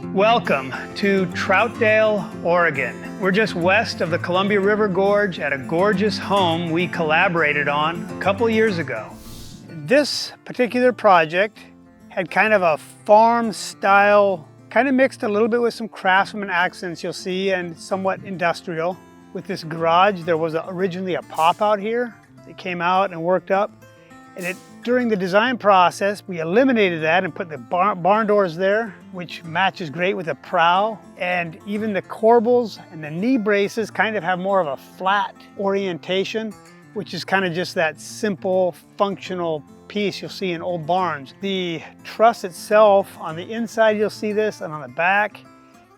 Welcome to Troutdale, Oregon. We're just west of the Columbia River Gorge at a gorgeous home we collaborated on a couple years ago. This particular project had kind of a farm style, kind of mixed a little bit with some Craftsman accents you'll see, and somewhat industrial. With this garage, there was originally a pop out here. It came out and worked up. And during the design process, we eliminated that and put the barn doors there, which matches great with the prow. And even the corbels and the knee braces kind of have more of a flat orientation, which is kind of just that simple functional piece you'll see in old barns. The truss itself, on the inside you'll see this, and on the back,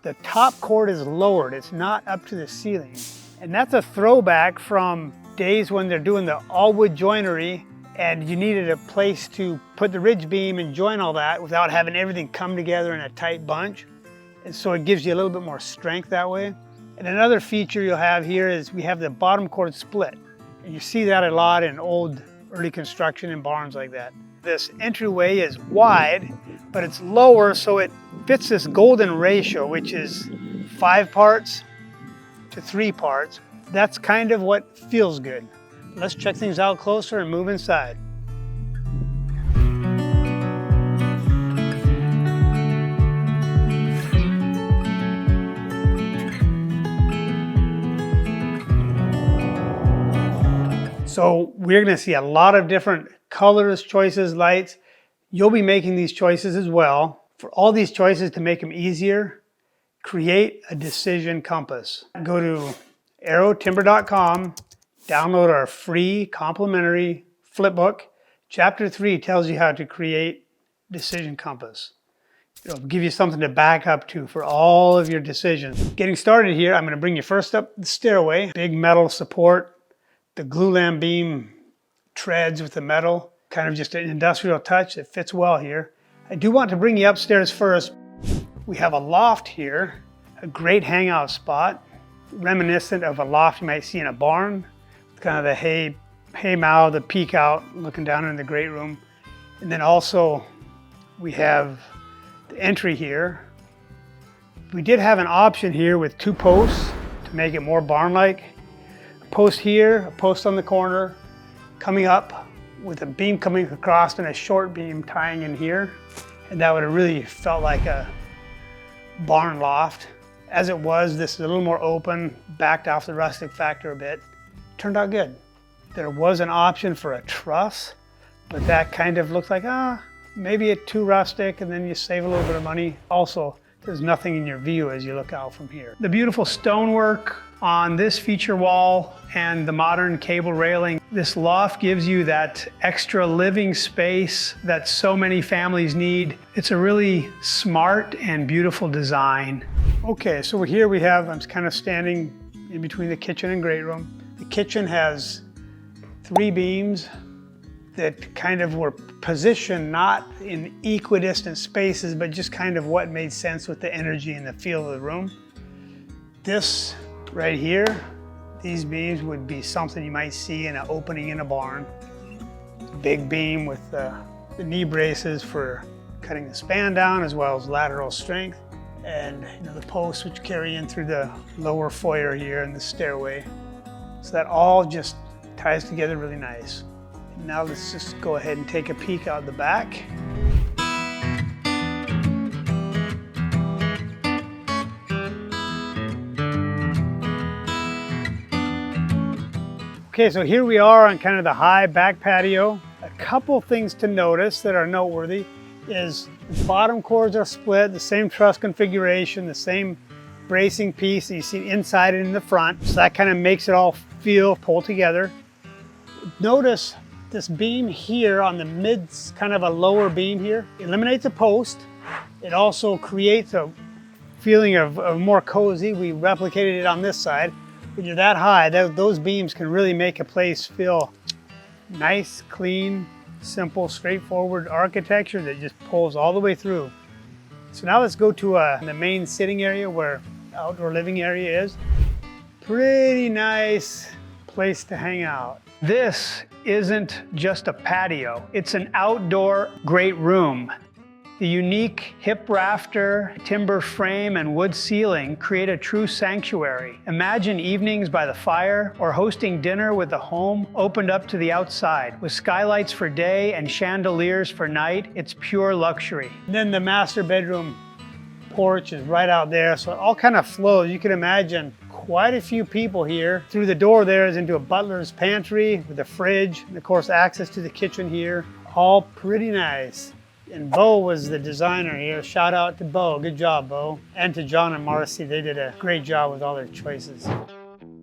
the top cord is lowered. It's not up to the ceiling. And that's a throwback from days when they're doing the all wood joinery and you needed a place to put the ridge beam and join all that without having everything come together in a tight bunch. And so it gives you a little bit more strength that way. And another feature you'll have here is we have the bottom cord split. And you see that a lot in old early construction in barns like that. This entryway is wide, but it's lower, so it fits this golden ratio, which is 5 parts to 3 parts. That's kind of what feels good. Let's check things out closer and move inside. So we're going to see a lot of different colors, choices, lights. You'll be making these choices as well. For all these choices, to make them easier, create a decision compass. Go to arrowtimber.com. Download our free complimentary flipbook. Chapter 3 tells you how to create decision compass. It'll give you something to back up to for all of your decisions. Getting started here, I'm going to bring you first up the stairway. Big metal support, the glulam beam treads with the metal. Kind of just an industrial touch that fits well here. I do want to bring you upstairs first. We have a loft here, a great hangout spot, reminiscent of a loft you might see in a barn. Kind of the hay mow, the peek out, looking down in the great room. And then also we have the entry here. We did have an option here with 2 posts to make it more barn-like. A post here, a post on the corner, coming up with a beam coming across and a short beam tying in here. And that would have really felt like a barn loft. As it was, this is a little more open, backed off the rustic factor a bit. Turned out good. There was an option for a truss, but that kind of looked like, maybe it's too rustic, and then you save a little bit of money. Also, there's nothing in your view as you look out from here. The beautiful stonework on this feature wall and the modern cable railing. This loft gives you that extra living space that so many families need. It's a really smart and beautiful design. Okay, so here we have, I'm kind of standing in between the kitchen and great room. The kitchen has 3 beams that kind of were positioned not in equidistant spaces, but just kind of what made sense with the energy and the feel of the room. This right here, these beams would be something you might see in an opening in a barn. Big beam with the knee braces for cutting the span down, as well as lateral strength. And the posts which carry in through the lower foyer here and the stairway. So that all just ties together really nice. And now let's just go ahead and take a peek out the back. Okay, so here we are on kind of the high back patio. A couple things to notice that are noteworthy is the bottom cords are split, the same truss configuration, the same bracing piece that you see inside and in the front. So that kind of makes it all feel pulled together. Notice this beam here on the mid, kind of a lower beam here, eliminates a post. It also creates a feeling of more cozy. We replicated it on this side. When you're that high, those beams can really make a place feel nice, clean, simple, straightforward architecture that just pulls all the way through. So now let's go to the main sitting area where the outdoor living area is. Pretty nice place to hang out. This isn't just a patio, it's an outdoor great room. The unique hip rafter, timber frame, and wood ceiling create a true sanctuary. Imagine evenings by the fire or hosting dinner with the home opened up to the outside. With skylights for day and chandeliers for night, it's pure luxury. And then the master bedroom porch is right out there, so it all kind of flows. You can imagine quite a few people here. Through the door there is into a butler's pantry with a fridge, and of course access to the kitchen here. All pretty nice. And Bo was the designer here. Shout out to Bo. Good job, Bo. And to John and Marcy. They did a great job with all their choices.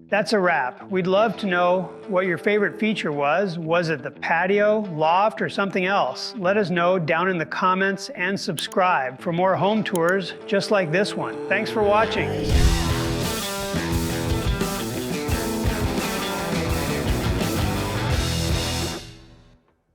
That's a wrap. We'd love to know what your favorite feature was. Was it the patio, loft, or something else? Let us know down in the comments and subscribe for more home tours just like this one. Thanks for watching.